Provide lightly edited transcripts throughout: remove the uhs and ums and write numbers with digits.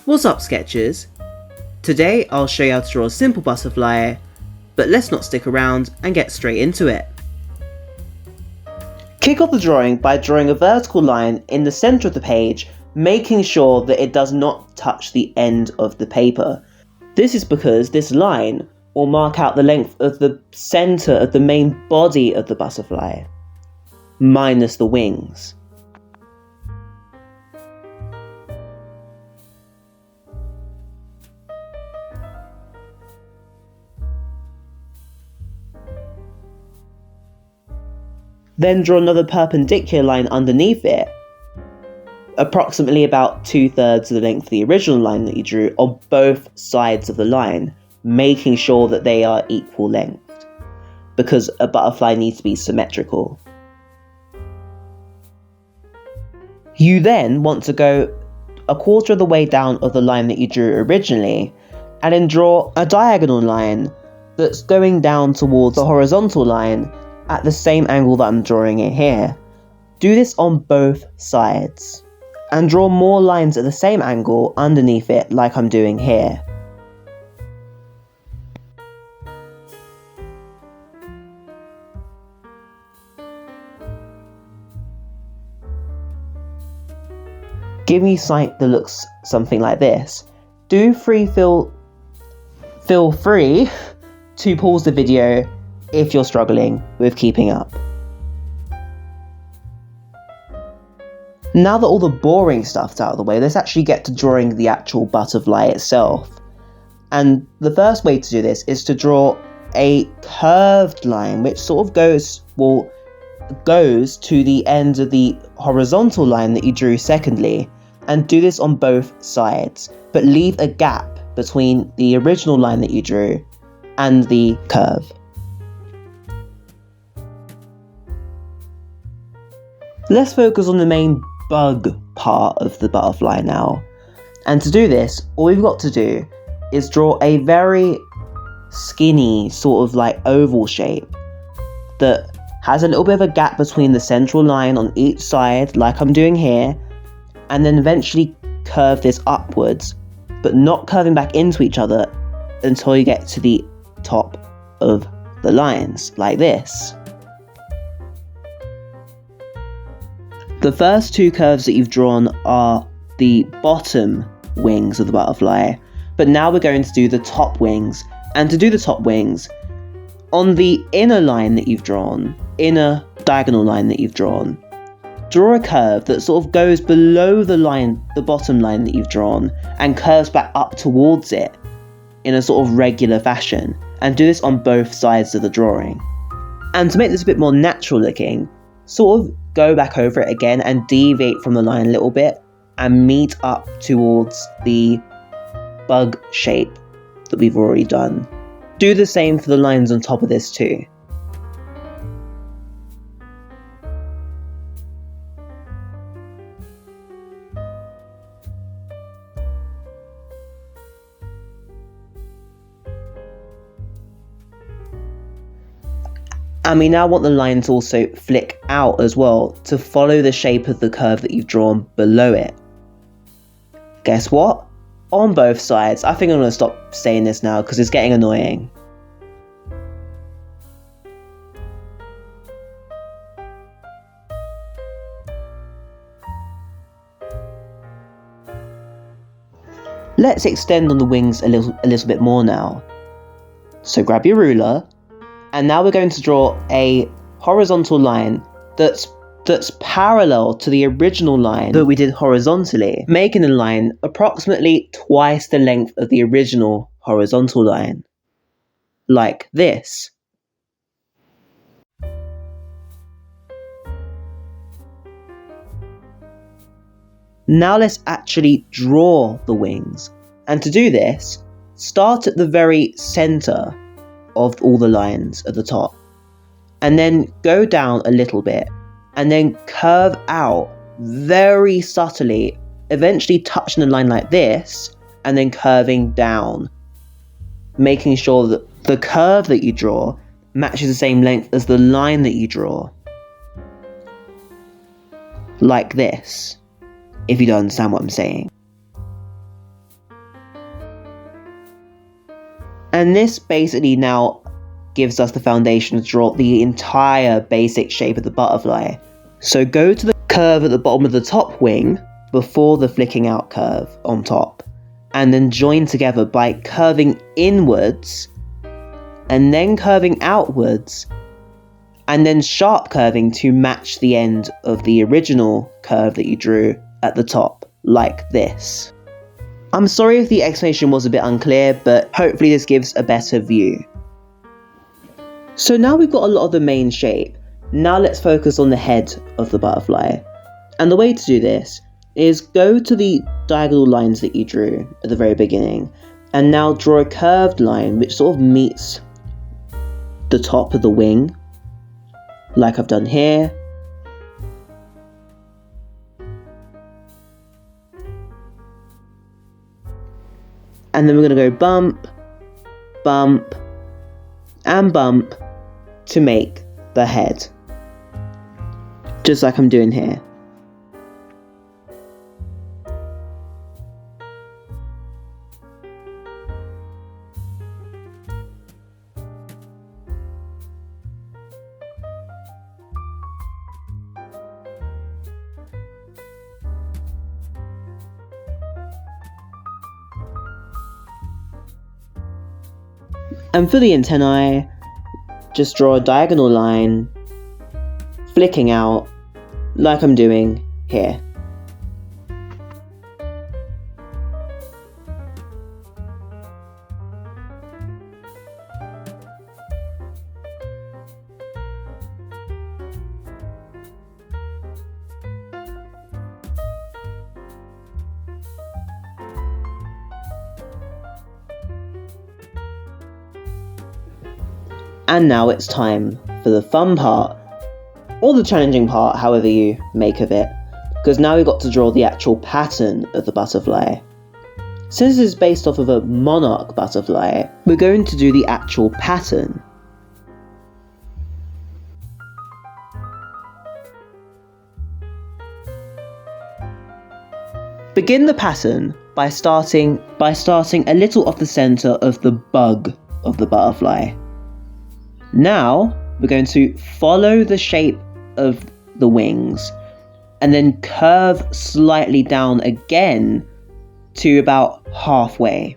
What's up, sketchers? Today I'll show you how to draw a simple butterfly, but let's not stick around and get straight into it. Kick off the drawing by drawing a vertical line in the centre of the page, making sure that it does not touch the end of the paper. This is because this line will mark out the length of the centre of the main body of the butterfly, minus the wings. Then draw another perpendicular line underneath it, approximately about 2/3 of the length of the original line that you drew on both sides of the line, making sure that they are equal length, because a butterfly needs to be symmetrical. You then want to go a quarter of the way down of the line that you drew originally, and then draw a diagonal line that's going down towards the horizontal line at the same angle that I'm drawing it here. Do this on both sides, and draw more lines at the same angle underneath it like I'm doing here. Give me sight that looks something like this. Feel free to pause the video if you're struggling with keeping up. Now that all the boring stuff's out of the way, let's actually get to drawing the actual butterfly itself. And the first way to do this is to draw a curved line which sort of goes to the end of the horizontal line that you drew secondly, and do this on both sides, but leave a gap between the original line that you drew and the curve. Let's focus on the main bug part of the butterfly now. And to do this, all we've got to do is draw a very skinny sort of like oval shape that has a little bit of a gap between the central line on each side, like I'm doing here, and then eventually curve this upwards, but not curving back into each other until you get to the top of the lines, like this. The first two curves that you've drawn are the bottom wings of the butterfly, but now we're going to do the top wings. And to do the top wings, on the inner line that you've drawn, inner diagonal line that you've drawn, draw a curve that sort of goes below the line, the bottom line that you've drawn, and curves back up towards it in a sort of regular fashion, and do this on both sides of the drawing. And to make this a bit more natural looking, sort of go back over it again and deviate from the line a little bit and meet up towards the bug shape that we've already done. Do the same for the lines on top of this too. And we now want the line to also flick out as well to follow the shape of the curve that you've drawn below it. Guess what? On both sides. I think I'm going to stop saying this now because it's getting annoying. Let's extend on the wings a little bit more now. So grab your ruler. And now we're going to draw a horizontal line that's parallel to the original line that we did horizontally, making the line approximately twice the length of the original horizontal line, like this. Now let's actually draw the wings. And to do this, start at the very center of all the lines at the top, and then go down a little bit, and then curve out very subtly, eventually touching the line like this, and then curving down, making sure that the curve that you draw matches the same length as the line that you draw. Like this, if you don't understand what I'm saying. And this basically now gives us the foundation to draw the entire basic shape of the butterfly. So go to the curve at the bottom of the top wing before the flicking out curve on top, and then join together by curving inwards and then curving outwards and then sharp curving to match the end of the original curve that you drew at the top, like this. I'm sorry if the explanation was a bit unclear, but hopefully this gives a better view. So now we've got a lot of the main shape. Now let's focus on the head of the butterfly. And the way to do this is go to the diagonal lines that you drew at the very beginning, and now draw a curved line which sort of meets the top of the wing, like I've done here. And then we're going to go bump, bump, and bump to make the head. Just like I'm doing here. And for the antennae, just draw a diagonal line, flicking out, like I'm doing here. And now it's time for the fun part, or the challenging part, however you make of it, because now we've got to draw the actual pattern of the butterfly. Since this is based off of a monarch butterfly, we're going to do the actual pattern. Begin the pattern by starting a little off the center of the bug of the butterfly. Now, we're going to follow the shape of the wings and then curve slightly down again to about halfway.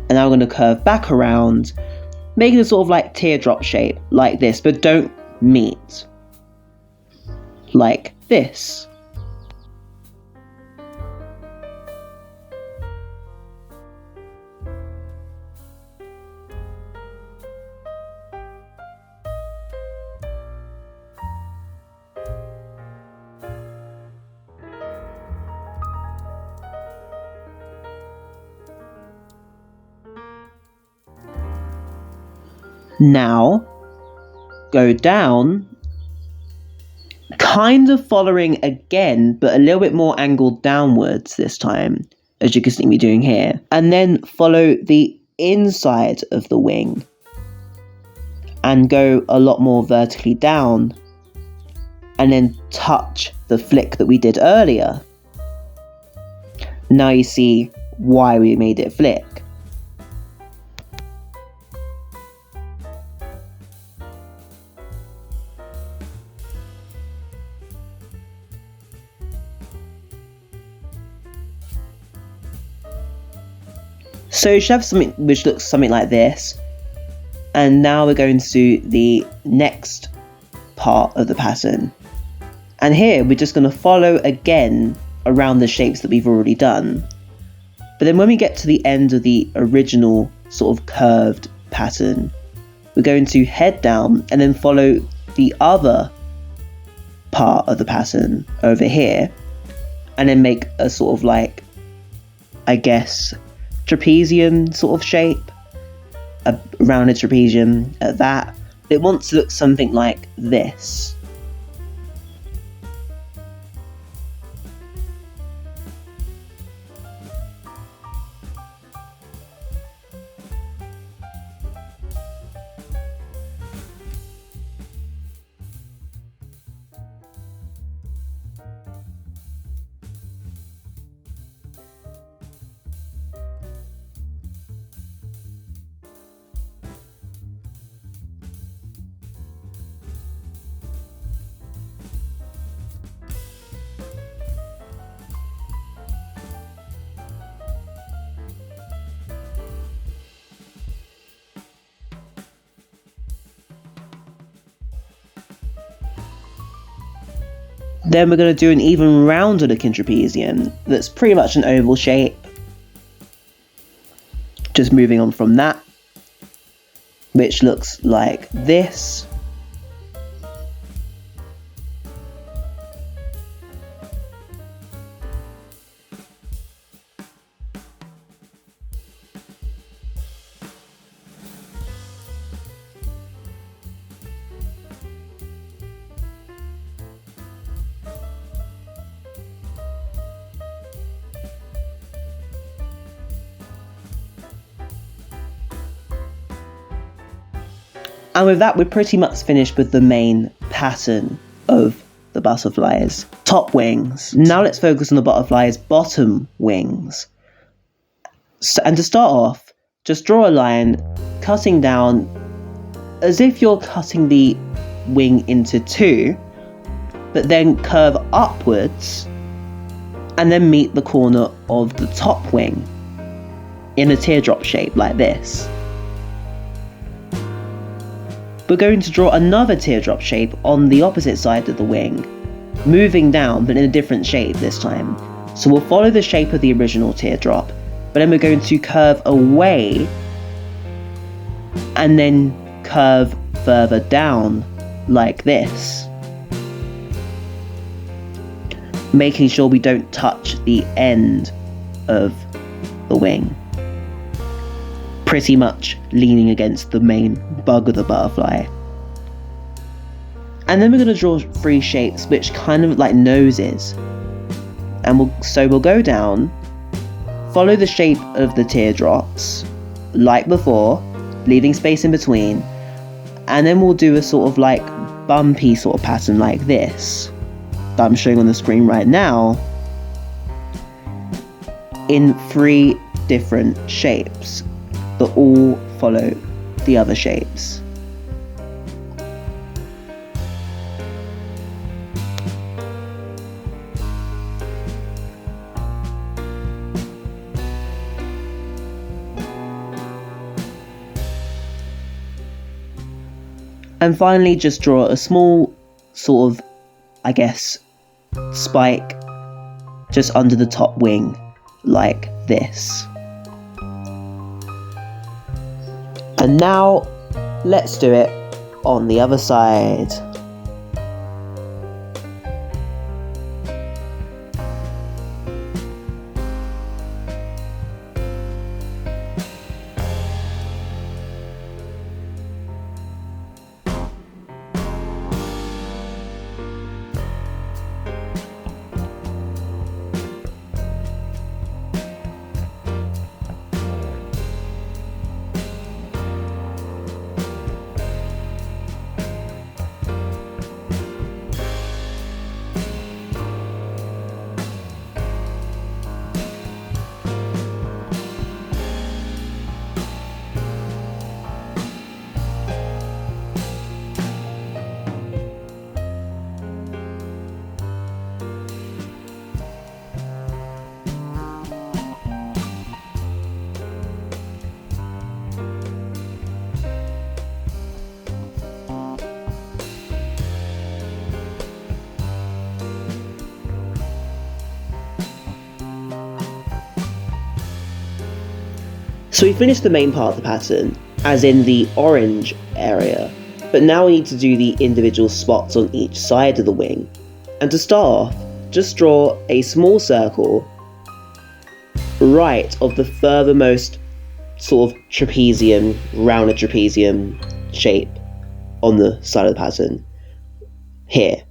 And now we're going to curve back around, making a sort of like teardrop shape like this, but don't meet. Like this. Now, go down, kind of following again, but a little bit more angled downwards this time, as you can see me doing here. And then follow the inside of the wing and go a lot more vertically down, and then touch the flick that we did earlier. Now you see why we made it flick. So you should have something which looks something like this. And now we're going to do the next part of the pattern. And here we're just going to follow again around the shapes that we've already done. But then when we get to the end of the original sort of curved pattern, we're going to head down and then follow the other part of the pattern over here. And then make a sort of like, I guess, trapezium sort of shape, a rounded trapezium at that. It wants to look something like this. Then we're going to do an even rounder looking trapezium that's pretty much an oval shape. Just moving on from that, which looks like this. And with that, we're pretty much finished with the main pattern of the butterfly's top wings. Now let's focus on the butterfly's bottom wings. And to start off, just draw a line, cutting down as if you're cutting the wing into two, but then curve upwards and then meet the corner of the top wing in a teardrop shape like this. We're going to draw another teardrop shape on the opposite side of the wing, moving down but in a different shape this time. So we'll follow the shape of the original teardrop, but then we're going to curve away and then curve further down like this, making sure we don't touch the end of the wing, pretty much leaning against the main bug of the butterfly. And then we're going to draw three shapes which kind of like noses, and we'll go down, follow the shape of the teardrops like before, leaving space in between, and then we'll do a sort of like bumpy sort of pattern like this that I'm showing on the screen right now in three different shapes that all follow the other shapes. And finally, just draw a small sort of, I guess, spike just under the top wing like this. And now, let's do it on the other side. So we finished the main part of the pattern, as in the orange area, but now we need to do the individual spots on each side of the wing. And to start off, just draw a small circle right of the furthermost sort of trapezium, rounded trapezium shape on the side of the pattern, here.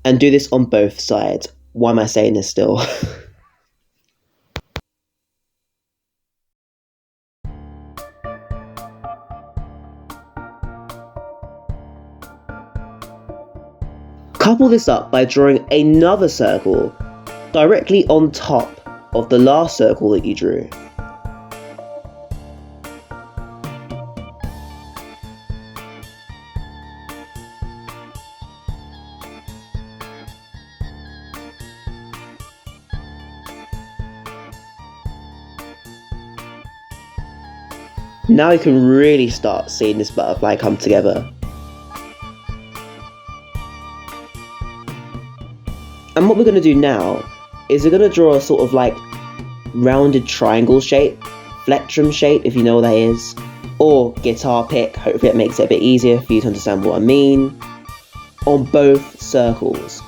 And do this on both sides. Why am I saying this still? Couple this up by drawing another circle directly on top of the last circle that you drew. Now you can really start seeing this butterfly come together. And what we're going to do now is we're going to draw a sort of like rounded triangle shape, plectrum shape if you know what that is, or guitar pick, hopefully it makes it a bit easier for you to understand what I mean, on both circles.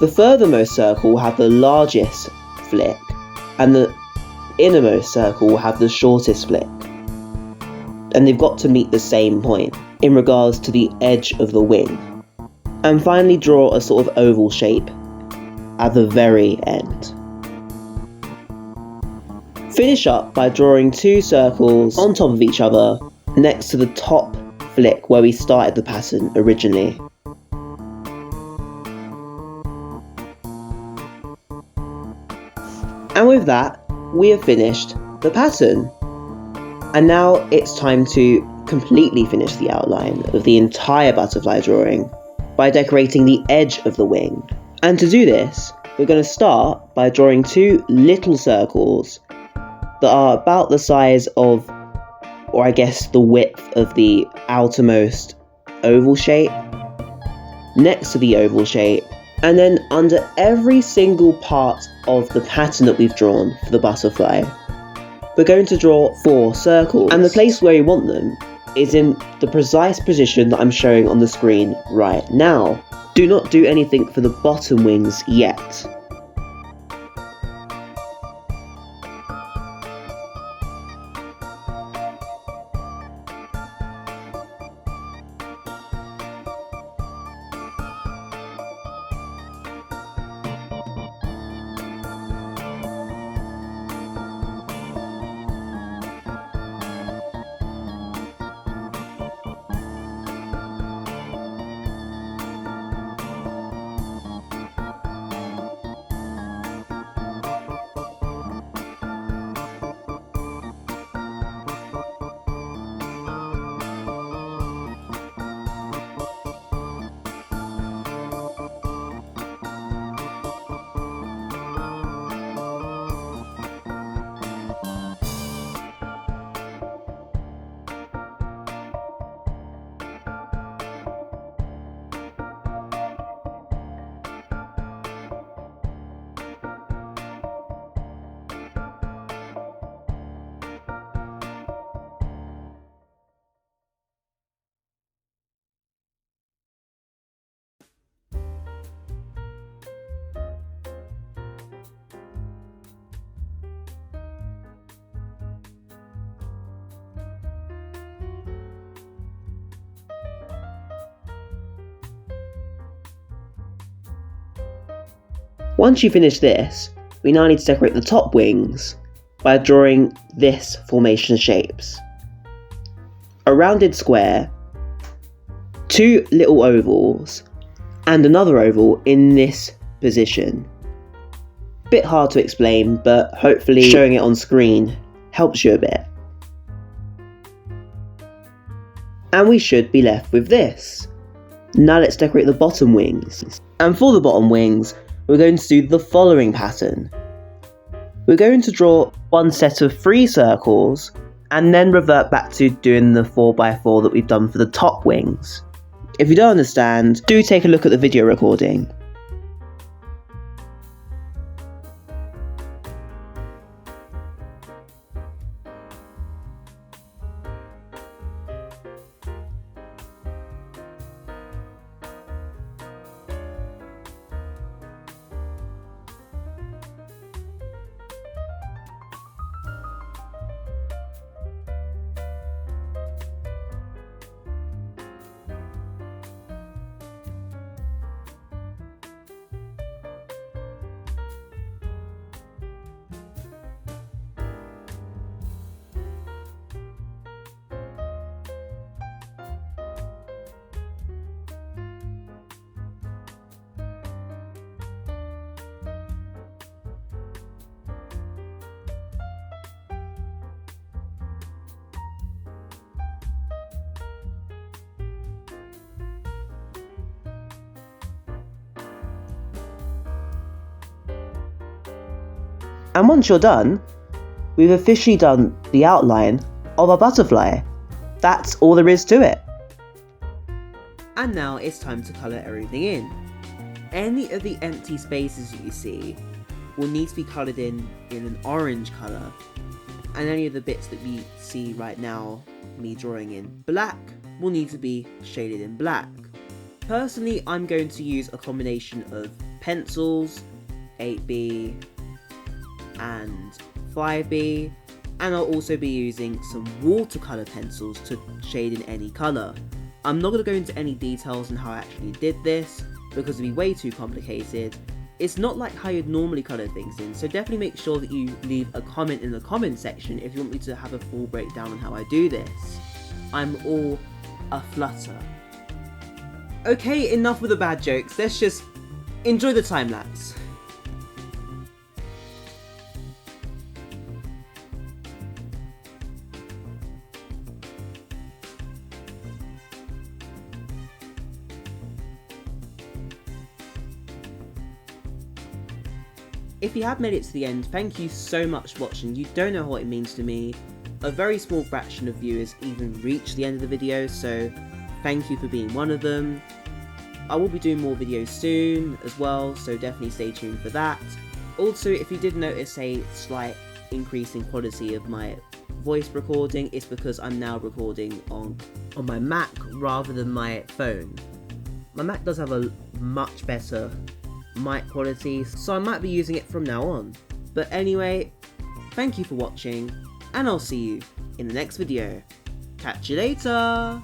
The furthermost circle will have the largest flick, and the innermost circle will have the shortest flick. And they've got to meet the same point in regards to the edge of the wing. And finally draw a sort of oval shape at the very end. Finish up by drawing 2 circles on top of each other next to the top flick where we started the pattern originally. And with that, we have finished the pattern. And now it's time to completely finish the outline of the entire butterfly drawing by decorating the edge of the wing. And to do this, we're going to start by drawing 2 little circles that are about the size of, or I guess the width of the outermost oval shape, next to the oval shape, and then under every single part of the pattern that we've drawn for the butterfly, we're going to draw 4 circles. And the place where we want them is in the precise position that I'm showing on the screen right now. Do not do anything for the bottom wings yet. Once you finish this, we now need to decorate the top wings by drawing this formation shapes. A rounded square, 2 little ovals, and another oval in this position. Bit hard to explain, but hopefully showing it on screen helps you a bit. And we should be left with this. Now let's decorate the bottom wings. And for the bottom wings, we're going to do the following pattern. We're going to draw 1 set of 3 circles and then revert back to doing the 4x4 that we've done for the top wings. If you don't understand, do take a look at the video recording. And once you're done, we've officially done the outline of our butterfly. That's all there is to it. And now it's time to colour everything in. any of the empty spaces that you see will need to be coloured in an orange colour, and any of the bits that we see right now, me drawing in black, will need to be shaded in black. Personally, I'm going to use a combination of pencils, 8B and 5B, and I'll also be using some watercolour pencils to shade in any colour. I'm not going to go into any details on how I actually did this, because it'd be way too complicated. It's not like how you'd normally colour things in, so definitely make sure that you leave a comment in the comment section if you want me to have a full breakdown on how I do this. I'm all a flutter. Okay, enough with the bad jokes, let's just enjoy the time lapse. If you have made it to the end, thank you so much for watching. You don't know what it means to me. A very small fraction of viewers even reach the end of the video, so thank you for being one of them. I will be doing more videos soon as well, so definitely stay tuned for that. Also, if you did notice a slight increase in quality of my voice recording, it's because I'm now recording on my Mac rather than my phone. My Mac does have a much better mic quality, so I might be using it from now on. But anyway, thank you for watching, and I'll see you in the next video. Catch you later!